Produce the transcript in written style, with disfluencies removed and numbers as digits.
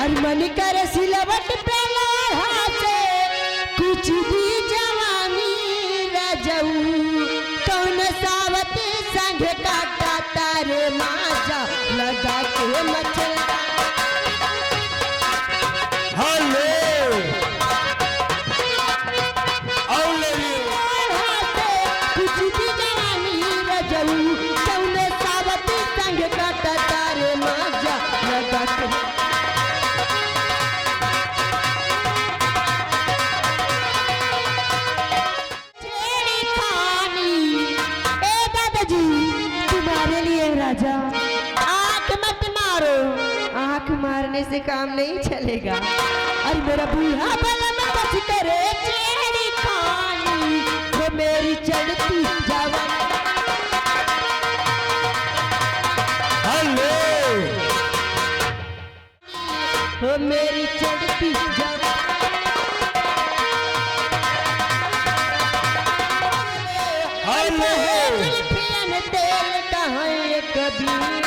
मन करे सिलवट पे लोहा से कुछ भी जवानी रजऊ कौन सावत संग काटा तारे माजा लगा के मचल कुछ भी जवानी रजऊ कौन सावत संग काटा तारे माजा लगा के राजा आंख मत मारो, आंख मारने से काम नहीं चलेगा। और मेरा बूढ़ा बलम बच करे चेहरी खानी वो मेरी चढ़ती जवानी। हेलो वो मेरी चढ़ती जवानी। हेलो तेल कहाँ कभी